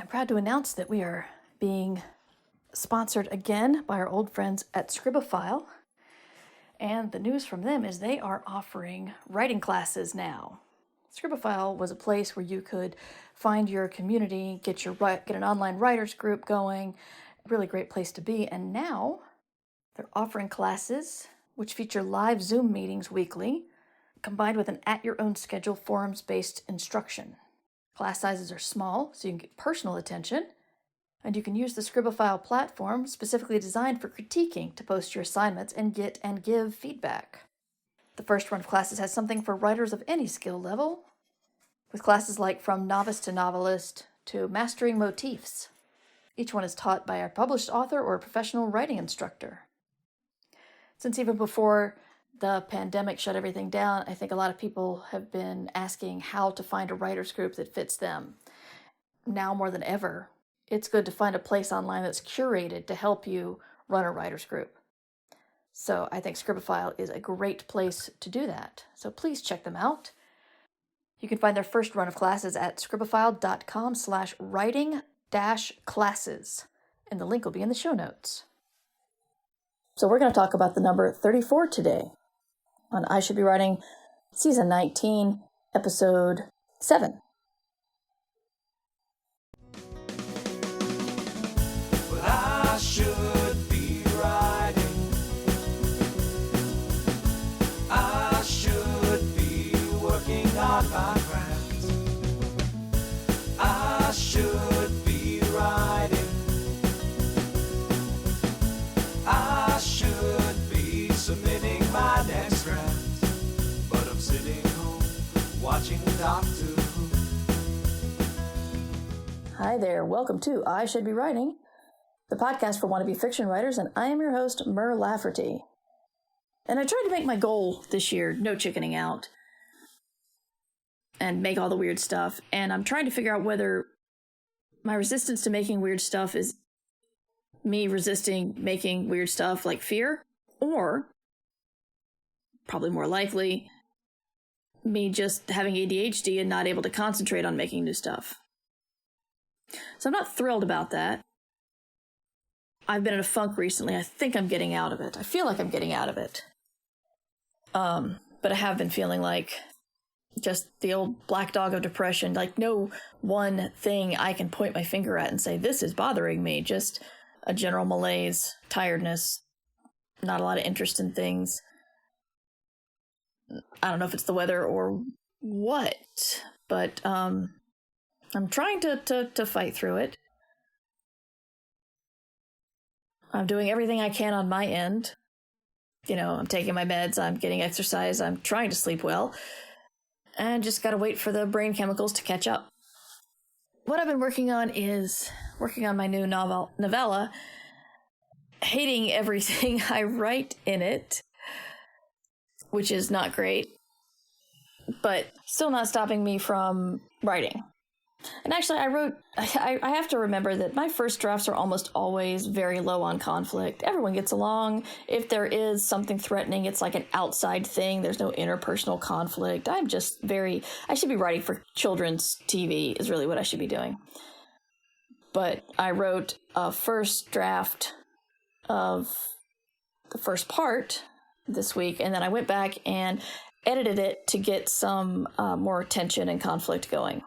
I'm proud to announce that we are being sponsored again by our old friends at Scribophile. And the news from them is they are offering writing classes now. Scribophile was a place where you could find your community, get an online writers group going, really great place to be. And now they're offering classes which feature live Zoom meetings weekly, combined with an at-your-own-schedule forums-based instruction. Class sizes are small, so you can get personal attention, and you can use the Scribophile platform specifically designed for critiquing to post your assignments and get and give feedback. The first run of classes has something for writers of any skill level, with classes like From Novice to Novelist to Mastering Motifs. Each one is taught by a published author or a professional writing instructor. Since even before the pandemic shut everything down, I think a lot of people have been asking how to find a writers group that fits them. Now more than ever, it's good to find a place online that's curated to help you run a writers group. So I think Scribophile is a great place to do that. So please check them out. You can find their first run of classes at scribophile.com/writing-classes, and the link will be in the show notes. So we're going to talk about the number 34 today on I Should Be Writing, Season 19, Episode 7. Well, I should be writing. I should be working on my craft. I should be writing. I should be submitting my next draft, but I'm sitting home watching Doctor Who. Hi there, welcome to I Should Be Writing, the podcast for wannabe fiction writers, and I am your host, Mer Lafferty. And I tried to make my goal this year, no chickening out, and make all the weird stuff, and I'm trying to figure out whether my resistance to making weird stuff is me resisting making weird stuff like fear, or, probably more likely, me just having ADHD and not able to concentrate on making new stuff. So I'm not thrilled about that. I've been in a funk recently. I think I'm getting out of it. I feel like I'm getting out of it. But I have been feeling like just the old black dog of depression, like no one thing I can point my finger at and say, this is bothering me. Just a general malaise, tiredness, not a lot of interest in things. I don't know if it's the weather or what, but I'm trying to fight through it. I'm doing everything I can on my end. You know, I'm taking my meds, I'm getting exercise, I'm trying to sleep well, and just gotta wait for the brain chemicals to catch up. What I've been working on is working on my new novella, hating everything I write in it, which is not great, but still not stopping me from writing. And actually, I have to remember that my first drafts are almost always very low on conflict. Everyone gets along. If there is something threatening, it's like an outside thing. There's no interpersonal conflict. I should be writing for children's TV is really what I should be doing. But I wrote a first draft of the first part this week, and then I went back and edited it to get some more tension and conflict going.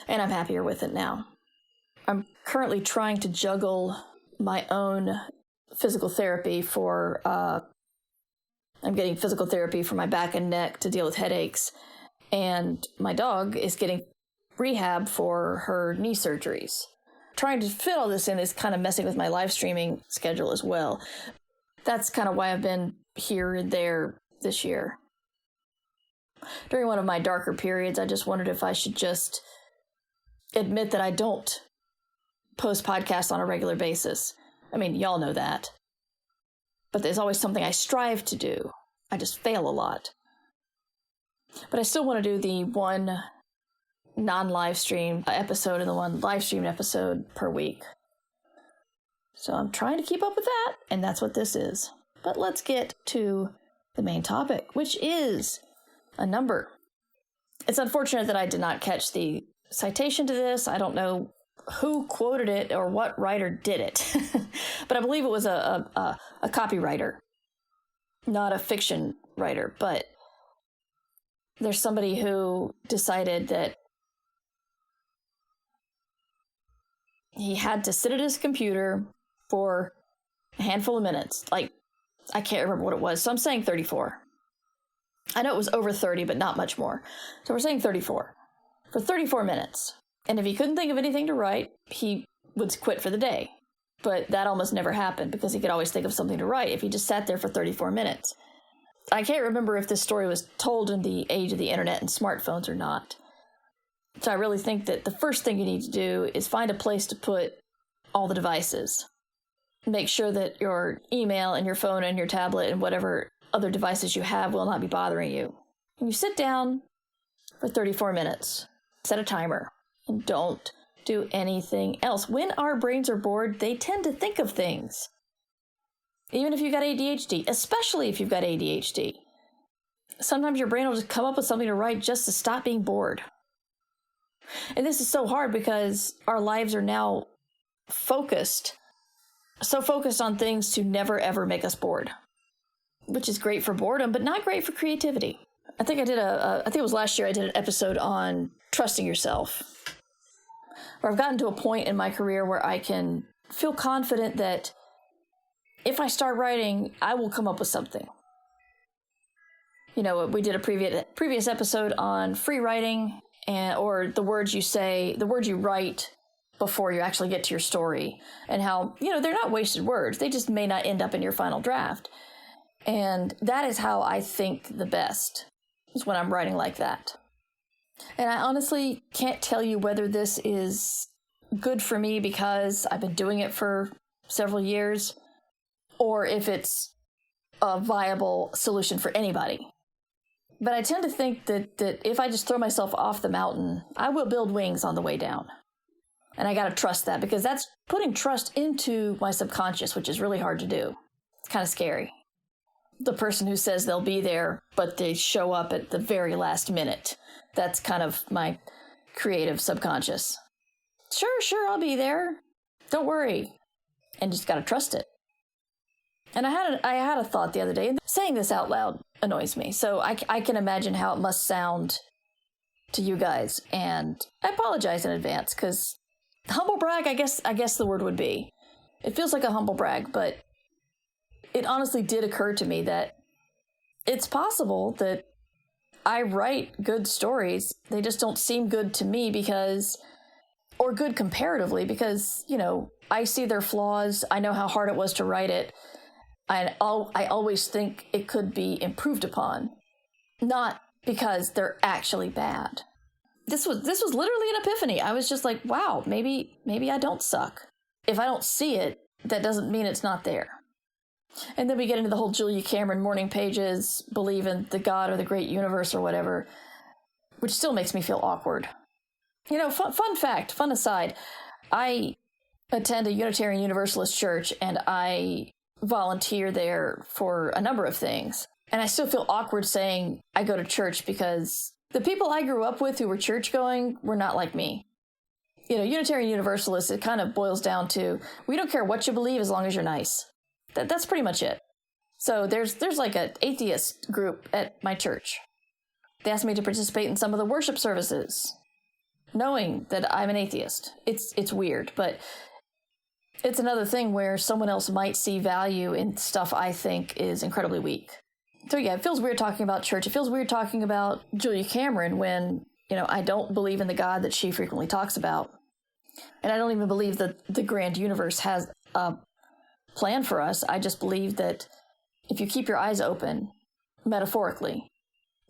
And I'm happier with it now. I'm currently trying to juggle my own physical therapy I'm getting physical therapy for my back and neck to deal with headaches. And my dog is getting rehab for her knee surgeries. Trying to fit all this in is kind of messing with my live streaming schedule as well. That's kind of why I've been here and there this year. During one of my darker periods, I just wondered if I should just admit that I don't post podcasts on a regular basis. I mean, y'all know that. But there's always something I strive to do. I just fail a lot. But I still want to do the one non-live stream episode and the one live streamed episode per week. So I'm trying to keep up with that, and that's what this is. But let's get to the main topic, which is a number. It's unfortunate that I did not catch the citation to this. I don't know who quoted it or what writer did it, but I believe it was a copywriter, not a fiction writer. But there's somebody who decided that he had to sit at his computer for a handful of minutes. Like, I can't remember what it was, so I'm saying 34. I know it was over 30, but not much more. So we're saying 34. For 34 minutes. And if he couldn't think of anything to write, he would quit for the day. But that almost never happened because he could always think of something to write if he just sat there for 34 minutes. I can't remember if this story was told in the age of the internet and smartphones or not. So I really think that the first thing you need to do is find a place to put all the devices. Make sure that your email and your phone and your tablet and whatever other devices you have will not be bothering you. When you sit down for 34 minutes, set a timer, and don't do anything else. When our brains are bored, they tend to think of things. Even if you've got ADHD, especially if you've got ADHD. Sometimes your brain will just come up with something to write just to stop being bored. And this is so hard because our lives are now so focused on things to never ever make us bored, which is great for boredom, but not great for creativity. I think I think it was last year I did an episode on trusting yourself, where I've gotten to a point in my career where I can feel confident that if I start writing, I will come up with something. You know, we did a previous episode on free writing or the words you write before you actually get to your story, and how, you know, they're not wasted words. They just may not end up in your final draft. And that is how I think the best, is when I'm writing like that. And I honestly can't tell you whether this is good for me because I've been doing it for several years, or if it's a viable solution for anybody. But I tend to think that if I just throw myself off the mountain, I will build wings on the way down. And I got to trust that, because that's putting trust into my subconscious, which is really hard to do. It's kind of scary. The person who says they'll be there, but they show up at the very last minute. That's kind of my creative subconscious. Sure, I'll be there. Don't worry. And just got to trust it. And I had a thought the other day, and saying this out loud annoys me. So I can imagine how it must sound to you guys. And I apologize in advance, because humble brag, I guess the word would be. It feels like a humble brag, but it honestly did occur to me that it's possible that I write good stories. They just don't seem good to me or good comparatively, because, you know, I see their flaws. I know how hard it was to write it. I always think it could be improved upon, not because they're actually bad. This was literally an epiphany. I was just like, wow, maybe I don't suck. If I don't see it, that doesn't mean it's not there. And then we get into the whole Julia Cameron morning pages, believe in the God or the great universe or whatever, which still makes me feel awkward. You know, fun aside, I attend a Unitarian Universalist church, and I volunteer there for a number of things. And I still feel awkward saying I go to church, because the people I grew up with who were church going were not like me. You know, Unitarian Universalists, it kind of boils down to, we don't care what you believe as long as you're nice. That's pretty much it. So there's like an atheist group at my church. They asked me to participate in some of the worship services, knowing that I'm an atheist. It's weird, but it's another thing where someone else might see value in stuff I think is incredibly weak. So yeah, it feels weird talking about church. It feels weird talking about Julia Cameron when, you know, I don't believe in the God that she frequently talks about. And I don't even believe that the grand universe has a plan for us. I just believe that if you keep your eyes open, metaphorically,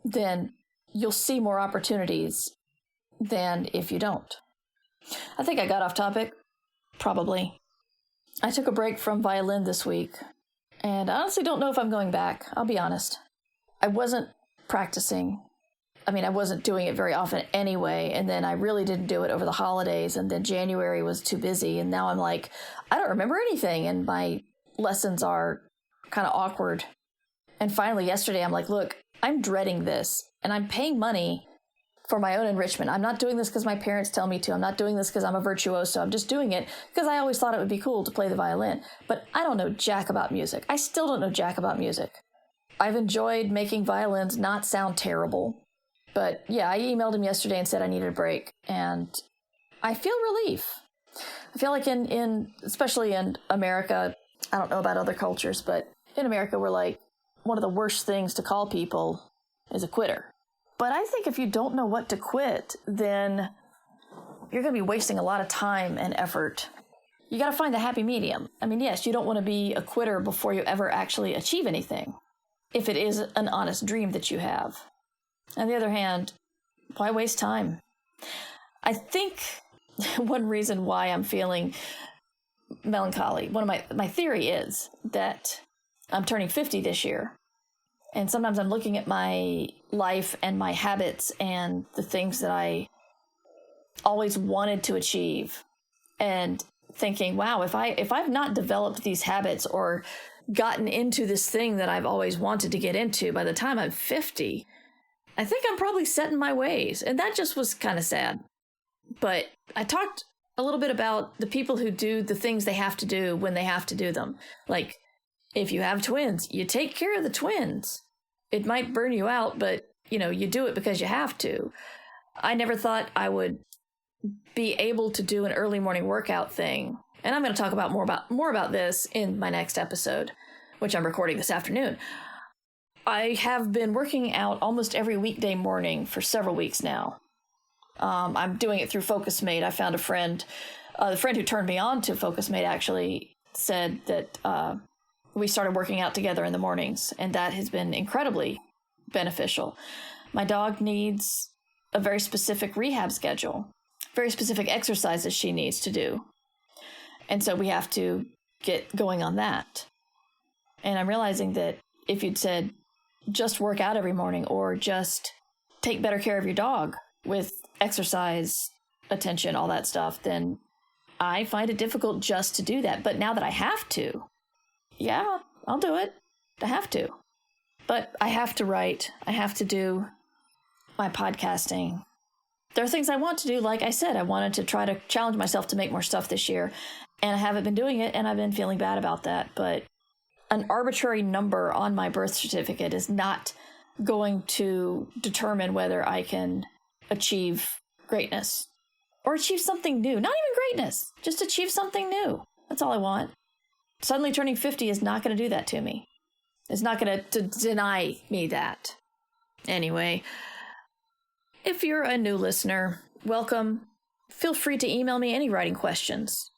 then you'll see more opportunities than if you don't. I think I got off topic. Probably. I took a break from violin this week, and I honestly don't know if I'm going back. I'll be honest. I wasn't practicing. I mean, I wasn't doing it very often anyway, and then I really didn't do it over the holidays, and then January was too busy, and now I'm like, I don't remember anything, and my lessons are kind of awkward. And finally, yesterday, I'm like, look, I'm dreading this, and I'm paying money for my own enrichment. I'm not doing this because my parents tell me to. I'm not doing this because I'm a virtuoso. I'm just doing it because I always thought it would be cool to play the violin. But I don't know jack about music. I still don't know jack about music. I've enjoyed making violins not sound terrible. But yeah, I emailed him yesterday and said I needed a break. And I feel relief. I feel like especially in America, I don't know about other cultures, but in America, we're like, one of the worst things to call people is a quitter. But I think if you don't know what to quit, then you're going to be wasting a lot of time and effort. You got to find the happy medium. I mean, yes, you don't want to be a quitter before you ever actually achieve anything, if it is an honest dream that you have. On the other hand, why waste time? I think one reason why I'm feeling melancholy, one of my theory is that I'm turning 50 this year. And sometimes I'm looking at my life and my habits and the things that I always wanted to achieve and thinking, wow, if I've not developed these habits or gotten into this thing that I've always wanted to get into by the time I'm 50, I think I'm probably set in my ways. And that just was kind of sad. But I talked a little bit about the people who do the things they have to do when they have to do them. Like, if you have twins, you take care of the twins. It might burn you out, but, you do it because you have to. I never thought I would be able to do an early morning workout thing. And I'm going to talk about more about this in my next episode, which I'm recording this afternoon. I have been working out almost every weekday morning for several weeks now. I'm doing it through FocusMate. I found a friend. The friend who turned me on to FocusMate actually said that we started working out together in the mornings, and that has been incredibly beneficial. My dog needs a very specific rehab schedule, very specific exercises she needs to do. And so we have to get going on that. And I'm realizing that if you'd said, just work out every morning or just take better care of your dog with exercise, attention, all that stuff, then I find it difficult just to do that. But now that I have to, yeah, I'll do it. I have to. But I have to write. I have to do my podcasting. There are things I want to do. Like I said, I wanted to try to challenge myself to make more stuff this year. And I haven't been doing it, and I've been feeling bad about that. But an arbitrary number on my birth certificate is not going to determine whether I can achieve greatness or achieve something new. Not even greatness, just achieve something new. That's all I want. Suddenly turning 50 is not going to do that to me. It's not going to deny me that. Anyway, if you're a new listener, welcome. Feel free to email me any writing questions.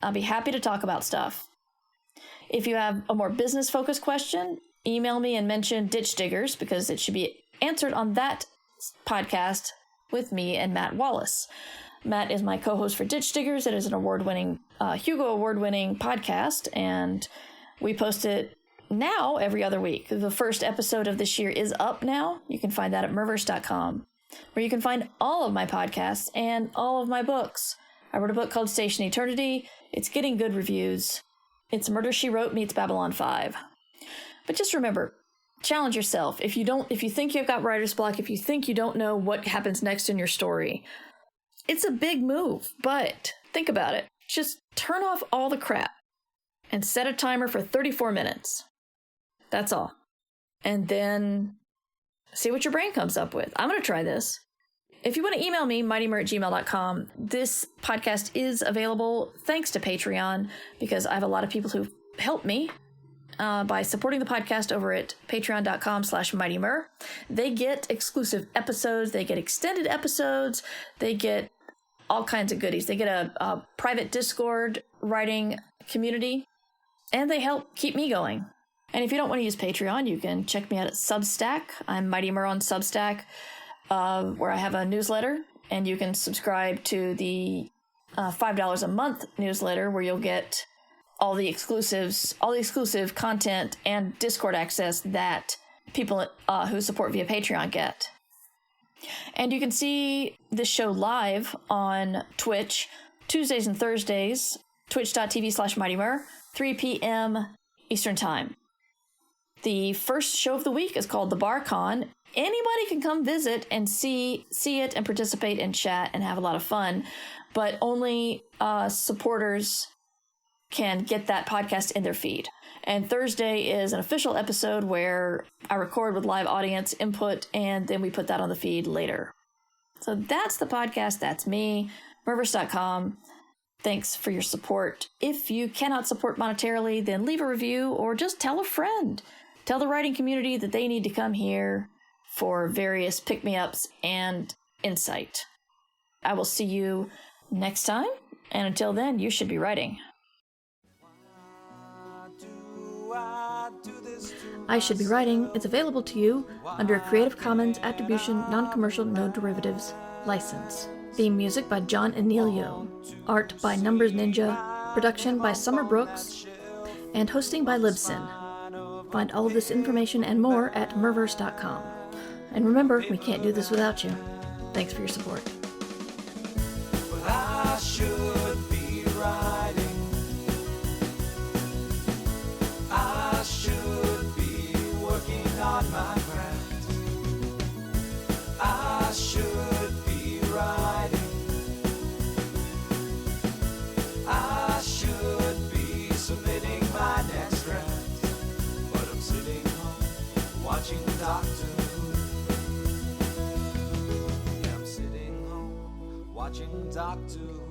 I'll be happy to talk about stuff. If you have a more business-focused question, email me and mention Ditch Diggers, because it should be answered on that podcast with me and Matt Wallace. Matt is my co-host for Ditch Diggers. It is an award-winning, Hugo Award-winning podcast, and we post it now every other week. The first episode of this year is up now. You can find that at merverse.com, where you can find all of my podcasts and all of my books. I wrote a book called Station Eternity. It's getting good reviews. It's Murder, She Wrote meets Babylon 5. But just remember, challenge yourself. If you think you've got writer's block, if you think you don't know what happens next in your story, it's a big move, but think about it. Just turn off all the crap and set a timer for 34 minutes. That's all. And then see what your brain comes up with. I'm going to try this. If you want to email me, mightymer@gmail.com. This podcast is available thanks to Patreon, because I have a lot of people who help me by supporting the podcast over at patreon.com/mightymer. They get exclusive episodes. They get extended episodes. They get all kinds of goodies. They get a private Discord writing community, and they help keep me going. And if you don't want to use Patreon, you can check me out at Substack. I'm Mighty Mer on Substack, where I have a newsletter, and you can subscribe to the $5 a month newsletter, where you'll get all the exclusive content and Discord access that people who support via Patreon get. And you can see this show live on Twitch, Tuesdays and Thursdays, twitch.tv/mightymer, 3 p.m. Eastern Time. The first show of the week is called The BarCon. anybody can come visit and see it and participate and chat and have a lot of fun, but only supporters can get that podcast in their feed. And Thursday is an official episode where I record with live audience input, and then we put that on the feed later. So that's the podcast. That's me, Merverse.com. Thanks for your support. If you cannot support monetarily, then leave a review or just tell a friend. Tell the writing community that they need to come here for various pick-me-ups and insight. I will see you next time, and until then, you should be writing. I Should Be Writing is available to you under a Creative Commons Attribution Non-Commercial No Derivatives license. Theme music by John Anelio. Art by Numbers Ninja. Production by Summer Brooks. And hosting by Libsyn. Find all of this information and more at Merverse.com. And remember, we can't do this without you. Thanks for your support. Well, I should be writing. I should be working on my craft. I should be writing. I should be submitting my next draft. But I'm sitting home watching Doctor Who. Yeah, I'm sitting home watching Doctor Who.